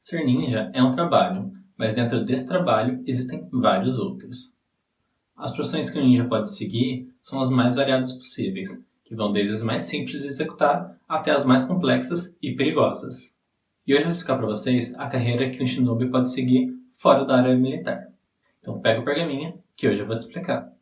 Ser ninja é um trabalho, mas dentro desse trabalho existem vários outros. As profissões que o ninja pode seguir são as mais variadas possíveis, que vão desde as mais simples de executar até as mais complexas e perigosas. E hoje eu vou explicar para vocês a carreira que um shinobi pode seguir fora da área militar. Então pega o pergaminho, que hoje eu vou te explicar.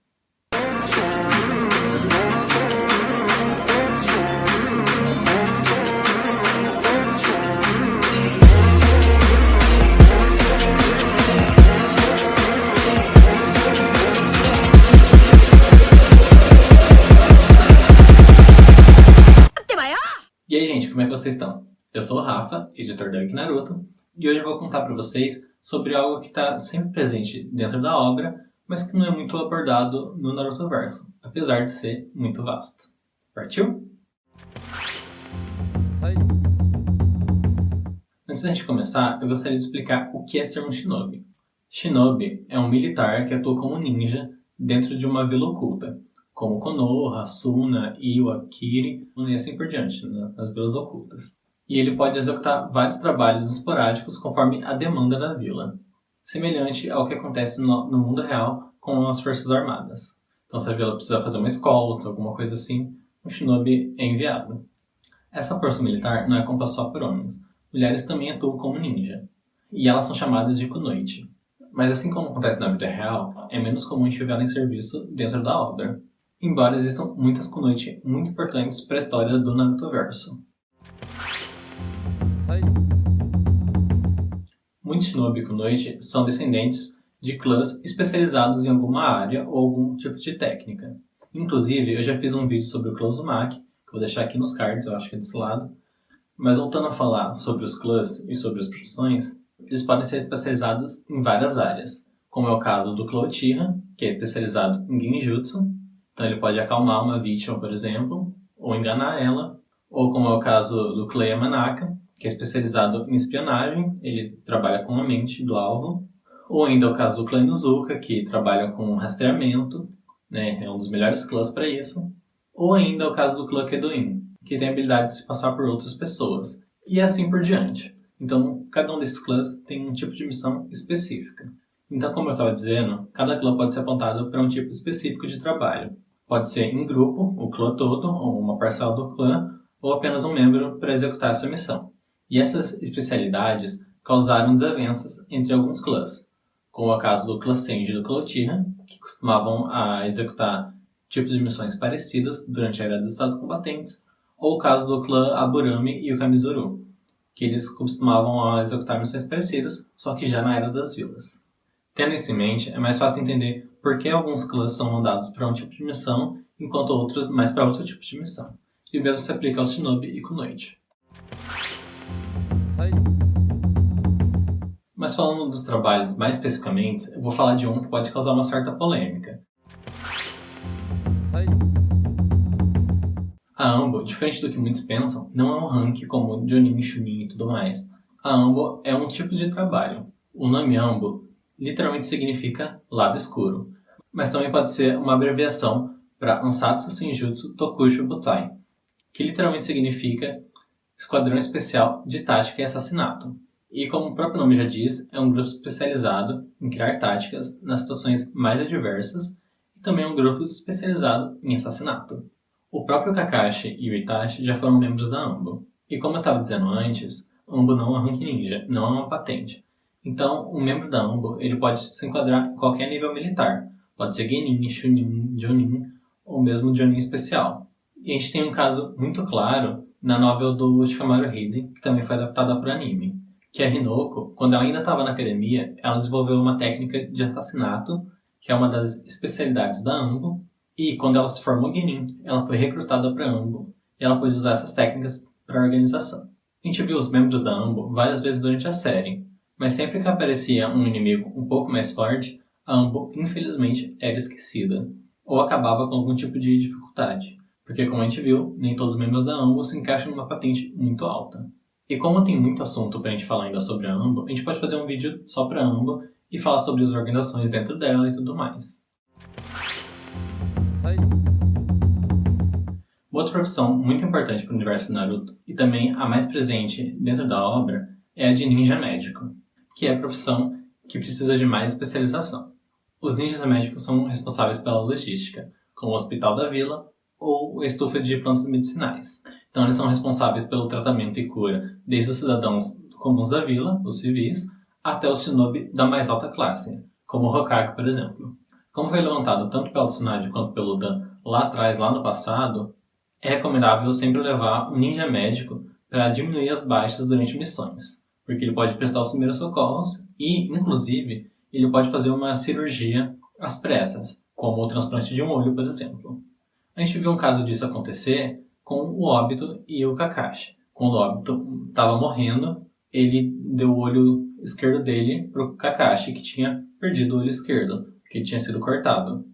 E aí, gente, como é que vocês estão? Eu sou o Rafa, editor da Wiki Naruto, e hoje eu vou contar para vocês sobre algo que está sempre presente dentro da obra, mas que não é muito abordado no Narutoverso, apesar de ser muito vasto. Partiu? Antes da gente começar, eu gostaria de explicar o que é ser um shinobi. Shinobi é um militar que atua como ninja dentro de uma vila oculta, como Konoha, Suna, Iwa, Kiri e assim por diante, nas vilas ocultas. E ele pode executar vários trabalhos esporádicos conforme a demanda da vila, semelhante ao que acontece no mundo real com as forças armadas. Então, se a vila precisa fazer uma escolta, alguma coisa assim, o shinobi é enviado. Essa força militar não é composta só por homens. Mulheres também atuam como ninja, e elas são chamadas de kunoichi. Mas assim como acontece na vida real, é menos comum a gente vê em serviço dentro da obra, embora existam muitas kunoichi muito importantes para a história do Narutoverso. Muitos shinobi kunoichi são descendentes de clãs especializados em alguma área ou algum tipo de técnica. Inclusive, eu já fiz um vídeo sobre o clã Uzumaki, que eu vou deixar aqui nos cards, eu acho que é desse lado. Mas voltando a falar sobre os clãs e sobre as profissões, eles podem ser especializados em várias áreas, como é o caso do clã Uchiha, que é especializado em Genjutsu. Então ele pode acalmar uma vítima, por exemplo, ou enganar ela. Ou como é o caso do clã Yamanaka, que é especializado em espionagem, ele trabalha com a mente do alvo. Ou ainda é o caso do clã Inuzuka, que trabalha com rastreamento, né? É um dos melhores clãs para isso. Ou ainda é o caso do clã Kedoin, que tem a habilidade de se passar por outras pessoas. E assim por diante. Então, cada um desses clãs tem um tipo de missão específica. Então, como eu estava dizendo, cada clã pode ser apontado para um tipo específico de trabalho. Pode ser em grupo, o clã todo, ou uma parcela do clã, ou apenas um membro para executar essa missão. E essas especialidades causaram desavenças entre alguns clãs, como é o caso do clã Senji e do clã Uchiha, que costumavam executar tipos de missões parecidas durante a Era dos Estados Combatentes, ou o caso do clã Aburame e o Kamizuru, que eles costumavam executar missões parecidas, só que já na Era das Vilas. Tendo isso em mente, é mais fácil entender por que alguns clãs são mandados para um tipo de missão, enquanto outros mais para outro tipo de missão. E o mesmo se aplica aos shinobi e kunoichi. Mas falando dos trabalhos mais especificamente, eu vou falar de um que pode causar uma certa polêmica. A Anbo, diferente do que muitos pensam, não é um rank como Jonin, Chunin e tudo mais. A Anbo é um tipo de trabalho. O nome Anbo literalmente significa lado escuro, mas também pode ser uma abreviação para Ansatsu Senjutsu Tokushu Butai, que literalmente significa Esquadrão Especial de Tática e Assassinato. E como o próprio nome já diz, é um grupo especializado em criar táticas nas situações mais adversas e também um grupo especializado em assassinato. O próprio Kakashi e o Itachi já foram membros da Anbo. E como eu estava dizendo antes, Anbo não é rank ninja, não é uma patente. Então, um membro da Anbo ele pode se enquadrar em qualquer nível militar. Pode ser Genin, Chunin, Jonin ou mesmo Jonin especial. E a gente tem um caso muito claro na novel do Shikamaru Hiden, que também foi adaptada para o anime. Que a Hinoko, quando ela ainda estava na academia, ela desenvolveu uma técnica de assassinato, que é uma das especialidades da Anbo. E quando ela se formou Genin, ela foi recrutada para a Anbo e ela pôde usar essas técnicas para a organização. A gente viu os membros da Anbo várias vezes durante a série, mas sempre que aparecia um inimigo um pouco mais forte, a Anbo infelizmente era esquecida, ou acabava com algum tipo de dificuldade, porque como a gente viu, nem todos os membros da Anbo se encaixam numa patente muito alta. E como tem muito assunto para a gente falar ainda sobre a Anbo, a gente pode fazer um vídeo só para a Anbo e falar sobre as organizações dentro dela e tudo mais. Outra profissão muito importante para o universo do Naruto, e também a mais presente dentro da obra, é a de ninja médico, que é a profissão que precisa de mais especialização. Os ninjas médicos são responsáveis pela logística, como o Hospital da Vila ou a estufa de plantas medicinais. Então eles são responsáveis pelo tratamento e cura desde os cidadãos comuns da vila, os civis, até os shinobi da mais alta classe, como o Hokage, por exemplo. Como foi levantado tanto pelo Tsunade quanto pelo Dan lá atrás, lá no passado, é recomendável sempre levar um ninja médico para diminuir as baixas durante missões, porque ele pode prestar os primeiros socorros e, inclusive, ele pode fazer uma cirurgia às pressas, como o transplante de um olho, por exemplo. A gente viu um caso disso acontecer com o Obito e o Kakashi. Quando o Obito estava morrendo, ele deu o olho esquerdo dele para o Kakashi, que tinha perdido o olho esquerdo, que tinha sido cortado.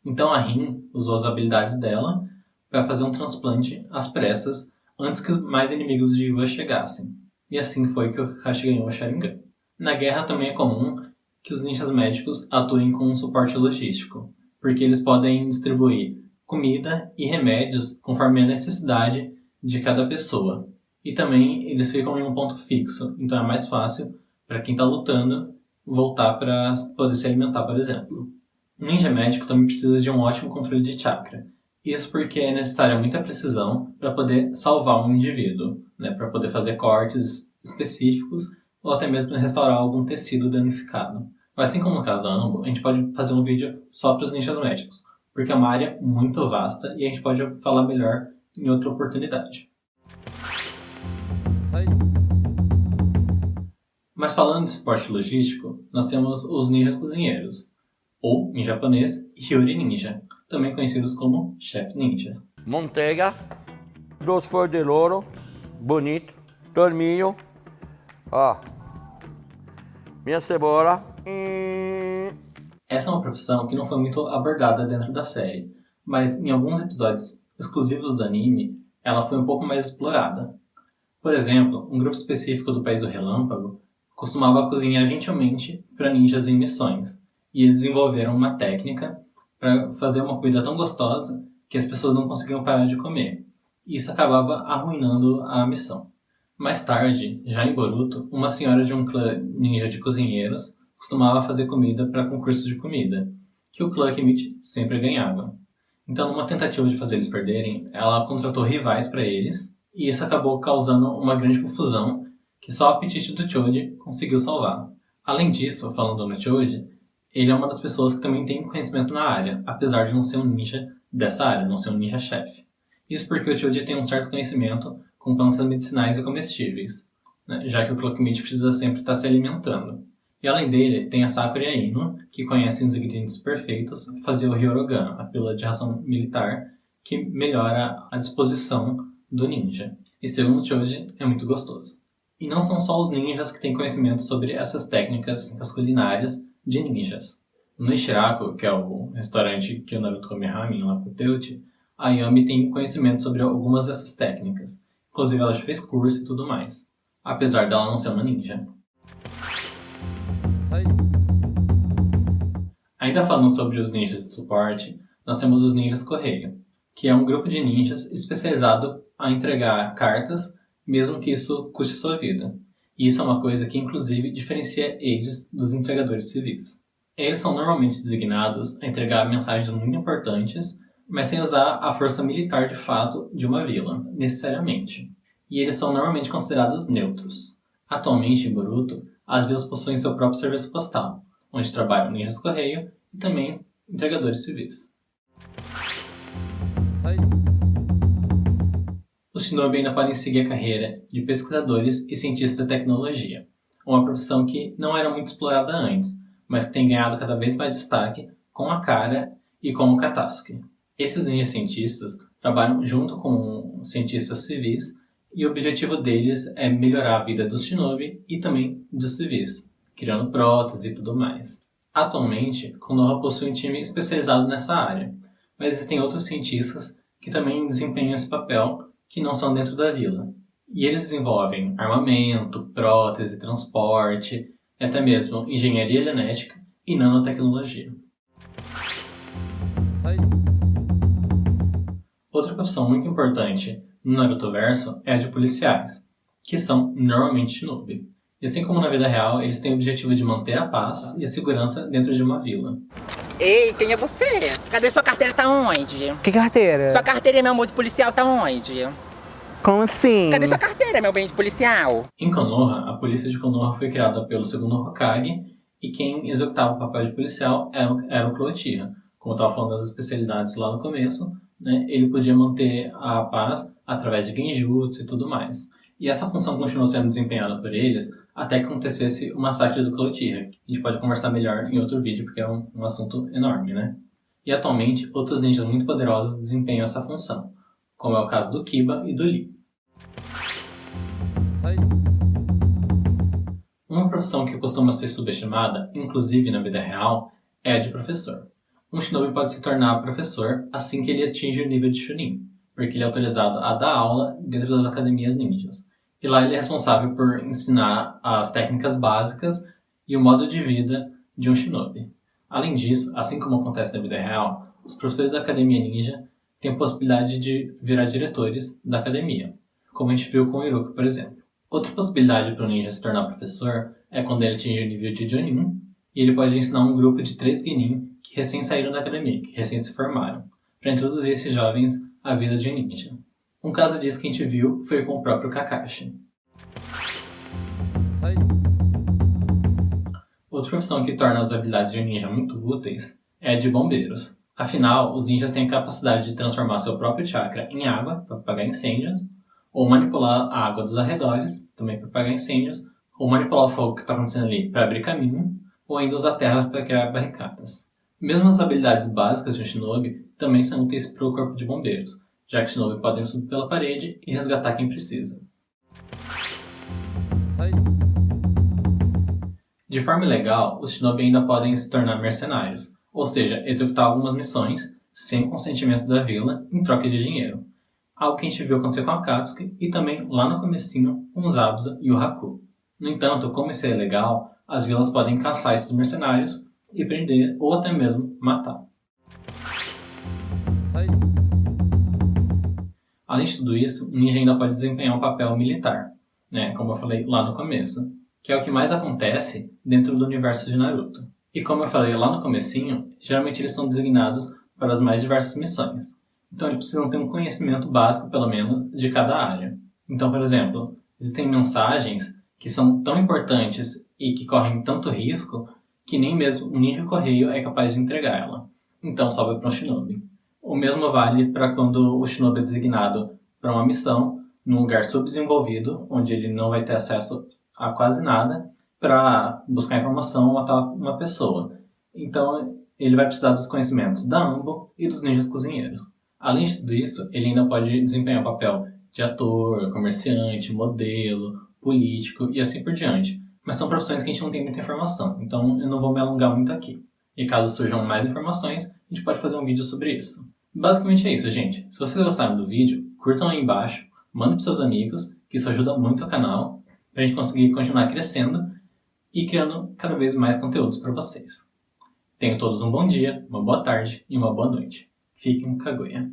Então a Rin usou as habilidades dela para fazer um transplante às pressas antes que os mais inimigos de Iwa chegassem. E assim foi que o Kakashi ganhou o Sharingan. Na guerra também é comum que os ninjas médicos atuem com um suporte logístico, porque eles podem distribuir comida e remédios conforme a necessidade de cada pessoa. E também eles ficam em um ponto fixo, então é mais fácil para quem está lutando voltar para poder se alimentar, por exemplo. Um ninja médico também precisa de um ótimo controle de chakra. Isso porque é necessária muita precisão para poder salvar um indivíduo, para poder fazer cortes específicos ou até mesmo restaurar algum tecido danificado. Mas assim como no caso da Anbo, a gente pode fazer um vídeo só para os ninjas médicos, porque é uma área muito vasta e a gente pode falar melhor em outra oportunidade. Mas falando de suporte logístico, nós temos os ninjas cozinheiros, ou, em japonês, Hyori Ninja, também conhecidos como Chef Ninja. Manteiga, 2 folhas de louro, bonito, tormilho, ó, minha cebola. Essa é uma profissão que não foi muito abordada dentro da série, mas em alguns episódios exclusivos do anime, ela foi um pouco mais explorada. Por exemplo, um grupo específico do País do Relâmpago costumava cozinhar gentilmente para ninjas em missões, e eles desenvolveram uma técnica para fazer uma comida tão gostosa que as pessoas não conseguiam parar de comer. E isso acabava arruinando a missão. Mais tarde, já em Boruto, uma senhora de um clã ninja de cozinheiros costumava fazer comida para concursos de comida, que o clã Kimchi sempre ganhava. Então, numa tentativa de fazer eles perderem, ela contratou rivais para eles, e isso acabou causando uma grande confusão que só o apetite do Choji conseguiu salvar. Além disso, falando no Choji, ele é uma das pessoas que também tem conhecimento na área, apesar de não ser um ninja dessa área, não ser um ninja-chefe. Isso porque o Choji tem um certo conhecimento com plantas medicinais e comestíveis, já que o Clã Kimchi precisa sempre estar se alimentando. E além dele, tem a Sakura e a Ino, que conhecem os ingredientes perfeitos para fazer o Ryorogan, a pílula de ração militar, que melhora a disposição do ninja. E segundo o Choji, é muito gostoso. E não são só os ninjas que têm conhecimento sobre essas técnicas culinárias de ninjas. No Ishiraku, que é o restaurante que o Naruto come ramen lá pro Teuchi, a Yami tem conhecimento sobre algumas dessas técnicas. Inclusive ela já fez curso e tudo mais, apesar dela não ser uma ninja. Ainda falando sobre os ninjas de suporte, nós temos os ninjas correio, que é um grupo de ninjas especializado a entregar cartas, mesmo que isso custe sua vida. E isso é uma coisa que, inclusive, diferencia eles dos entregadores civis. Eles são normalmente designados a entregar mensagens muito importantes, mas sem usar a força militar de fato de uma vila, necessariamente. E eles são normalmente considerados neutros. Atualmente, em Boruto, as vilas possuem seu próprio serviço postal, onde trabalham ninjas correio e também entregadores civis. Os shinobi ainda podem seguir a carreira de pesquisadores e cientistas de tecnologia, uma profissão que não era muito explorada antes, mas que tem ganhado cada vez mais destaque com a Kara e com o Katasuki. Esses ninjas cientistas trabalham junto com cientistas civis e o objetivo deles é melhorar a vida dos shinobi e também dos civis, criando próteses e tudo mais. Atualmente, Konoha possui um time especializado nessa área, mas existem outros cientistas que também desempenham esse papel que não são dentro da vila. E eles desenvolvem armamento, prótese, transporte, e até mesmo engenharia genética e nanotecnologia. Outra profissão muito importante no Narutoverso é a de policiais, que são normalmente shinobi. E assim como na vida real, eles têm o objetivo de manter a paz e a segurança dentro de uma vila. Ei, quem é você? Cadê sua carteira? Tá onde? Que carteira? Sua carteira, meu amor de policial, tá onde? Como assim? Cadê sua carteira, meu bem de policial? Em Konoha, a polícia de Konoha foi criada pelo segundo Hokage, e quem executava o papel de policial era o Clotilde. Como eu estava falando das especialidades lá no começo, né, ele podia manter a paz através de genjutsu e tudo mais. E essa função continuou sendo desempenhada por eles até que acontecesse o massacre do Clotilde. A gente pode conversar melhor em outro vídeo, porque é um assunto enorme, né? E atualmente, outros ninjas muito poderosos desempenham essa função, como é o caso do Kiba e do Lee. Uma profissão que costuma ser subestimada, inclusive na vida real, é a de professor. Um shinobi pode se tornar professor assim que ele atinge o nível de Chunin, porque ele é autorizado a dar aula dentro das academias ninjas. E lá ele é responsável por ensinar as técnicas básicas e o modo de vida de um shinobi. Além disso, assim como acontece na vida real, os professores da academia ninja têm a possibilidade de virar diretores da academia, como a gente viu com o Iruka, por exemplo. Outra possibilidade para o ninja se tornar professor é quando ele atinge o nível de Jonin, e ele pode ensinar um grupo de 3 genin que recém saíram da academia, que recém se formaram, para introduzir esses jovens à vida de um ninja. Um caso disso que a gente viu foi com o próprio Kakashi. Outra profissão que torna as habilidades de um ninja muito úteis é a de bombeiros. Afinal, os ninjas têm a capacidade de transformar seu próprio chakra em água para apagar incêndios, ou manipular a água dos arredores, também para apagar incêndios, ou manipular o fogo que está acontecendo ali para abrir caminho, ou ainda usar terra para criar barricadas. Mesmo as habilidades básicas de um shinobi também são úteis para o corpo de bombeiros, já que shinobi podem subir pela parede e resgatar quem precisa. De forma ilegal, os shinobi ainda podem se tornar mercenários, ou seja, executar algumas missões sem consentimento da vila em troca de dinheiro. Algo que a gente viu acontecer com a Akatsuki e também lá no comecinho com os Abusa e o Haku. No entanto, como isso é ilegal, as vilas podem caçar esses mercenários e prender ou até mesmo matar. Além de tudo isso, o ninja ainda pode desempenhar um papel militar, né, como eu falei lá no começo, que é o que mais acontece dentro do universo de Naruto. E como eu falei lá no comecinho, geralmente eles são designados para as mais diversas missões. Então eles precisam ter um conhecimento básico, pelo menos, de cada área. Então, por exemplo, existem mensagens que são tão importantes e que correm tanto risco que nem mesmo um ninja correio é capaz de entregar ela. Então sobe para um shinobi. O mesmo vale para quando o shinobi é designado para uma missão num lugar subdesenvolvido, onde ele não vai ter acesso a quase nada, para buscar informação ou matar uma pessoa. Então ele vai precisar dos conhecimentos da Ambo e dos ninjas cozinheiros. Além de tudo isso, ele ainda pode desempenhar o papel de ator, comerciante, modelo, político e assim por diante. Mas são profissões que a gente não tem muita informação, então eu não vou me alongar muito aqui. E caso surjam mais informações, a gente pode fazer um vídeo sobre isso. Basicamente é isso, gente. Se vocês gostaram do vídeo, curtam aí embaixo, mandem para seus amigos, que isso ajuda muito o canal, para a gente conseguir continuar crescendo e criando cada vez mais conteúdos para vocês. Tenham todos um bom dia, uma boa tarde e uma boa noite. Fiquem com Kaguya.